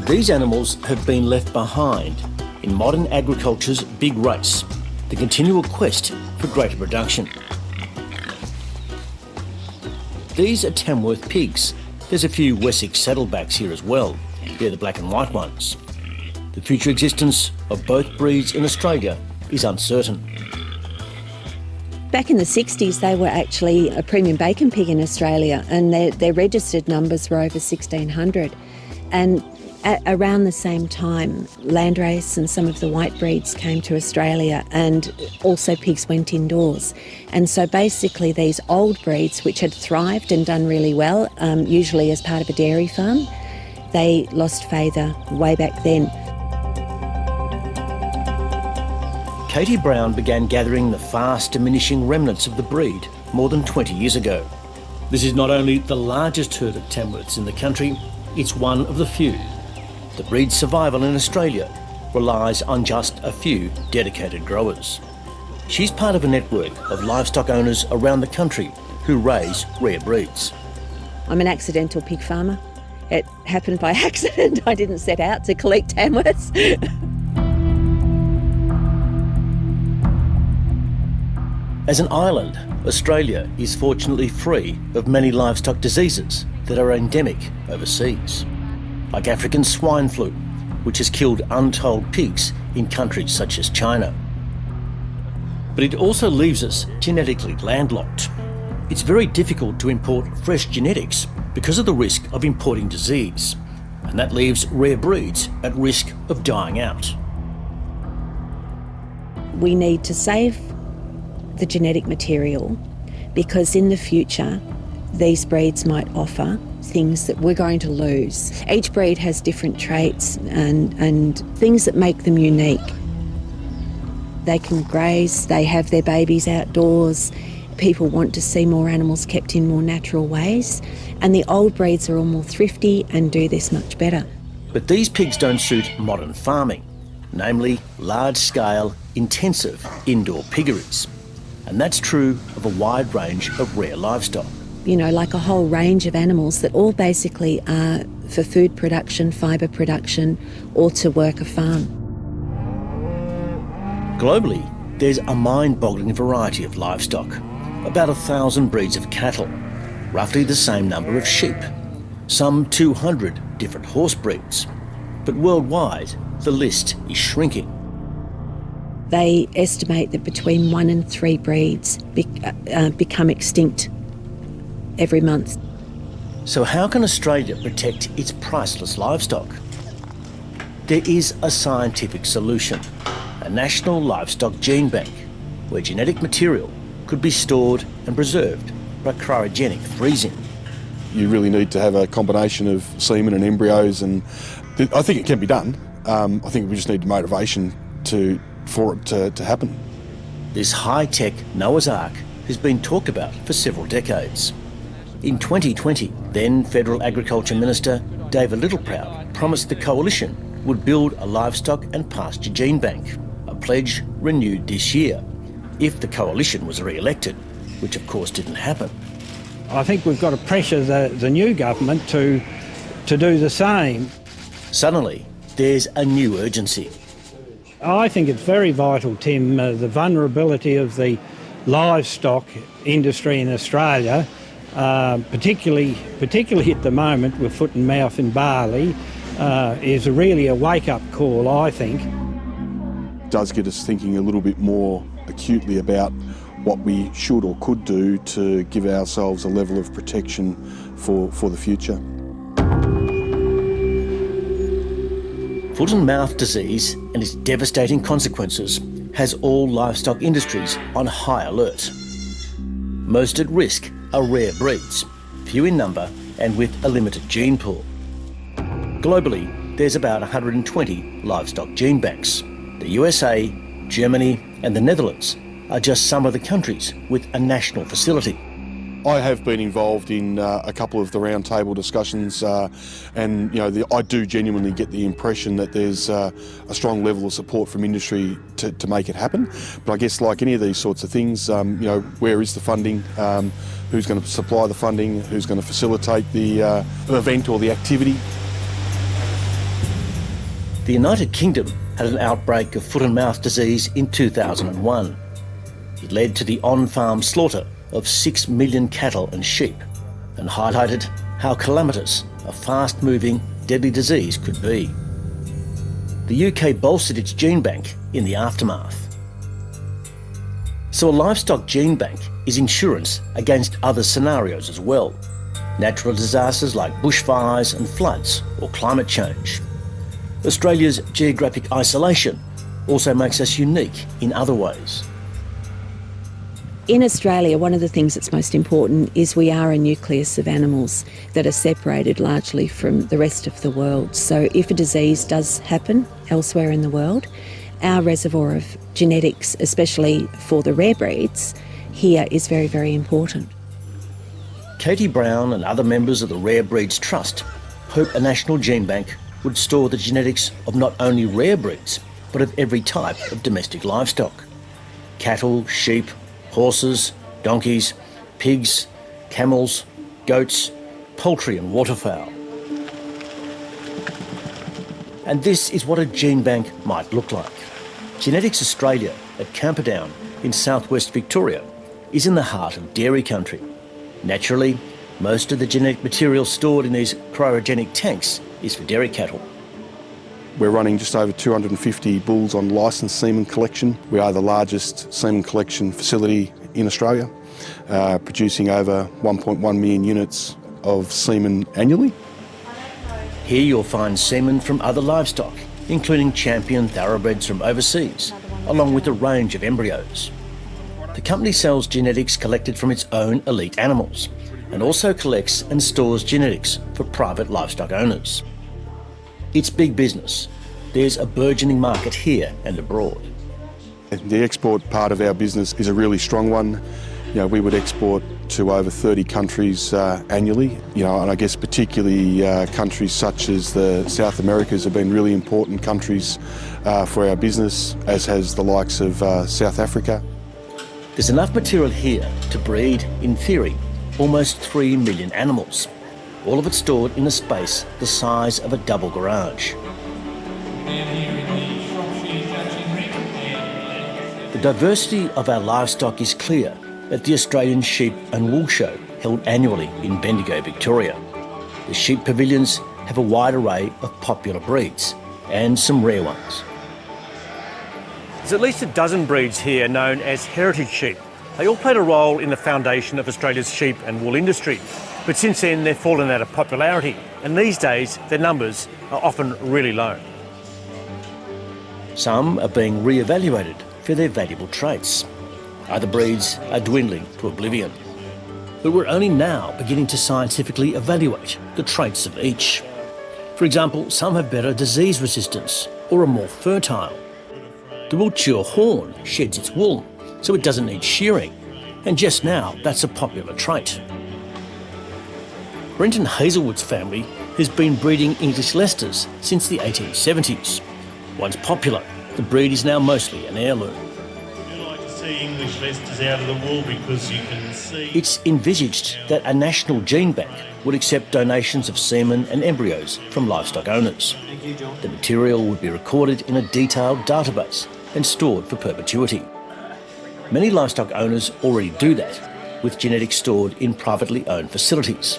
These animals have been left behind in modern agriculture's big race, the continual quest for greater production. These are Tamworth pigs. There's a few Wessex saddlebacks here as well. They're the black and white ones. The future existence of both breeds in Australia is uncertain. Back in the 60s, they were actually a premium bacon pig in Australia, and their registered numbers were over 1,600. And around the same time, landrace and some of the white breeds came to Australia, and also pigs went indoors. And so basically these old breeds, which had thrived and done really well, usually as part of a dairy farm, they lost favour way back then. Katie Brown began gathering the fast diminishing remnants of the breed more than 20 years ago. This is not only the largest herd of Tamworths in the country, it's one of the few. The breed's survival in Australia relies on just a few dedicated growers. She's part of a network of livestock owners around the country who raise rare breeds. I'm an accidental pig farmer. It happened by accident. I didn't set out to collect Tamworths. As an island, Australia is fortunately free of many livestock diseases that are endemic overseas, like African swine flu, which has killed untold pigs in countries such as China. But it also leaves us genetically landlocked. It's very difficult to import fresh genetics because of the risk of importing disease, and that leaves rare breeds at risk of dying out. We need to save the genetic material, because in the future these breeds might offer things that we're going to lose. Each breed has different traits and things that make them unique. They can graze, they have their babies outdoors, people want to see more animals kept in more natural ways, and the old breeds are all more thrifty and do this much better. But these pigs don't suit modern farming, namely large-scale, intensive indoor piggeries. And that's true of a wide range of rare livestock. You know, like a whole range of animals that all basically are for food production, fibre production, or to work a farm. Globally, there's a mind-boggling variety of livestock, about 1,000 breeds of cattle, roughly the same number of sheep, some 200 different horse breeds. But worldwide, the list is shrinking. They estimate that between 1 and 3 breeds become extinct every month. So how can Australia protect its priceless livestock? There is a scientific solution, a National Livestock Gene Bank, where genetic material could be stored and preserved by cryogenic freezing. You really need to have a combination of semen and embryos, and I think it can be done. I think we just need motivation for it to happen. This high-tech Noah's Ark has been talked about for several decades. In 2020, then Federal Agriculture Minister David Littleproud promised the Coalition would build a livestock and pasture gene bank, a pledge renewed this year, if the Coalition was re-elected, which of course didn't happen. I think we've got to pressure the new government to do the same. Suddenly, there's a new urgency. I think it's very vital, Tim, the vulnerability of the livestock industry in Australia, particularly at the with with foot and mouth in barley, is really a wake-up call, I think. It does get us thinking a little bit more acutely about what we should or could do to give ourselves a level of protection for the future. Foot and mouth disease and its devastating consequences has all livestock industries on high alert. Most at risk are rare breeds, few in number and with a limited gene pool. Globally, there's about 120 livestock gene banks. The USA, Germany and the Netherlands are just some of the countries with a national facility. I have been involved in a couple of the roundtable discussions, and I do genuinely get the impression that there's a strong level of support from industry to make it happen. But I guess, like any of these sorts of things, where is the funding? Who's going to supply the funding? Who's going to facilitate the event or the activity? The United Kingdom had an outbreak of foot and mouth disease in 2001. It led to the on-farm slaughter of 6 million cattle and sheep and highlighted how calamitous a fast-moving, deadly disease could be. The UK bolstered its gene bank in the aftermath. So a livestock gene bank is insurance against other scenarios as well. Natural disasters like bushfires and floods or climate change. Australia's geographic isolation also makes us unique in other ways. In Australia, one of the things that's most important is we are a nucleus of animals that are separated largely from the rest of the world. So if a disease does happen elsewhere in the world, our reservoir of genetics, especially for the rare breeds, here is very, very important. Katie Brown and other members of the Rare Breeds Trust hope a national gene bank would store the genetics of not only rare breeds, but of every type of domestic livestock. Cattle, sheep, horses, donkeys, pigs, camels, goats, poultry and waterfowl. And this is what a gene bank might look like. Genetics Australia at Camperdown in southwest Victoria is in the heart of dairy country. Naturally, most of the genetic material stored in these cryogenic tanks is for dairy cattle. We're running just over 250 bulls on licensed semen collection. We are the largest semen collection facility in Australia, producing over 1.1 million units of semen annually. Here you'll find semen from other livestock, including champion thoroughbreds from overseas, along with a range of embryos. The company sells genetics collected from its own elite animals and also collects and stores genetics for private livestock owners. It's big business. There's a burgeoning market here and abroad. The export part of our business is a really strong one. We would export to over 30 countries annually. And I guess particularly countries such as the South Americas have been really important countries for our business, as has the likes of South Africa. There's enough material here to breed, in theory, almost 3 million animals. All of it stored in a space the size of a double garage. The diversity of our livestock is clear at the Australian Sheep and Wool Show held annually in Bendigo, Victoria. The sheep pavilions have a wide array of popular breeds and some rare ones. There's at least a dozen breeds here known as heritage sheep. They all played a role in the foundation of Australia's sheep and wool industry. But since then, they've fallen out of popularity, and these days, their numbers are often really low. Some are being re-evaluated for their valuable traits. Other breeds are dwindling to oblivion. But we're only now beginning to scientifically evaluate the traits of each. For example, some have better disease resistance or are more fertile. The Wiltshire horn sheds its wool, so it doesn't need shearing, and just now, that's a popular trait. Brenton Hazelwood's family has been breeding English Leicesters since the 1870s. Once popular, the breed is now mostly an heirloom. You like to see English Leicesters out of the wool because you can see... It's envisaged that a national gene bank would accept donations of semen and embryos from livestock owners. The material would be recorded in a detailed database and stored for perpetuity. Many livestock owners already do that, with genetics stored in privately owned facilities.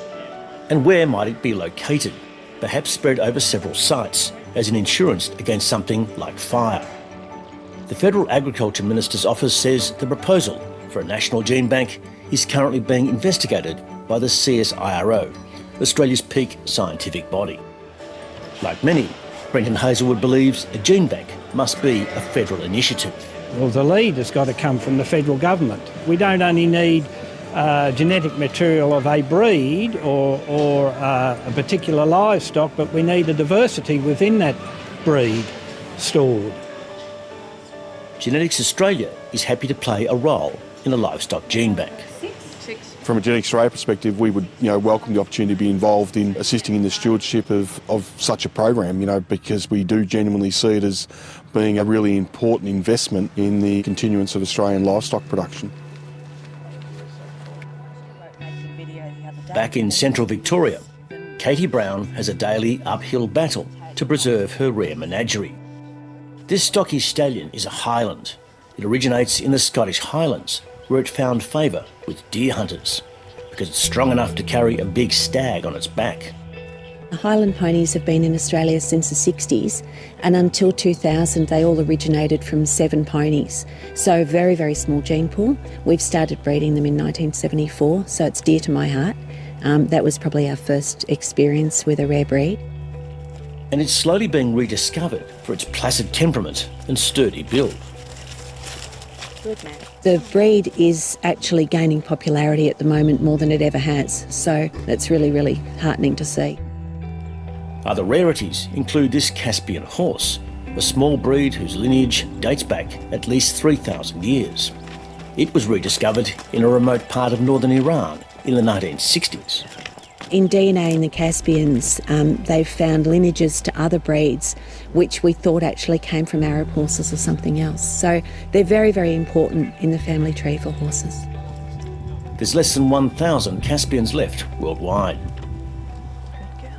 And where might it be located? Perhaps spread over several sites as an insurance against something like fire. The Federal Agriculture Minister's office says the proposal for a national gene bank is currently being investigated by the CSIRO, Australia's peak scientific body. Like many, Brenton Hazelwood believes a gene bank must be a federal initiative. Well, the lead has got to come from the federal government. We don't only need genetic material of a breed or a particular livestock, but we need a diversity within that breed stored. Genetics Australia is happy to play a role in a livestock gene bank. From a Genetics Australia perspective, we would welcome the opportunity to be involved in assisting in the stewardship of such a program, because we do genuinely see it as being a really important investment in the continuance of Australian livestock production. Back in central Victoria, Katie Brown has a daily uphill battle to preserve her rare menagerie. This stocky stallion is a Highland. It originates in the Scottish Highlands, where it found favour with deer hunters, because it's strong enough to carry a big stag on its back. Highland ponies have been in Australia since the 60s, and until 2000 they all originated from 7 ponies. So very, very small gene pool. We've started breeding them in 1974, so it's dear to my heart. That was probably our first experience with a rare breed. And it's slowly being rediscovered for its placid temperament and sturdy build. The breed is actually gaining popularity at the moment more than it ever has, so that's really, really heartening to see. Other rarities include this Caspian horse, a small breed whose lineage dates back at least 3,000 years. It was rediscovered in a remote part of northern Iran in the 1960s. In DNA in the Caspians, they've found lineages to other breeds which we thought actually came from Arab horses or something else. So they're very, very important in the family tree for horses. There's less than 1,000 Caspians left worldwide.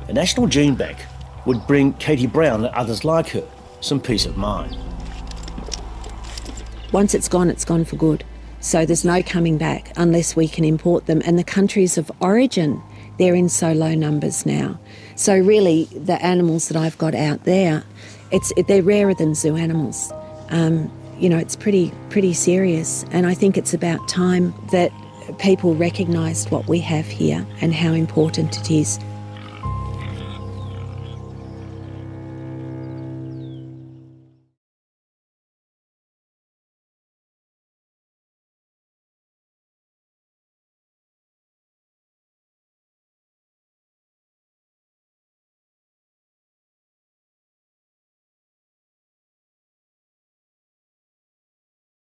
The National Gene Bank would bring Katie Brown and others like her some peace of mind. Once it's gone for good. So there's no coming back unless we can import them. And the countries of origin, they're in so low numbers now. So really, the animals that I've got out there, they're rarer than zoo animals. It's pretty serious. And I think it's about time that people recognised what we have here and how important it is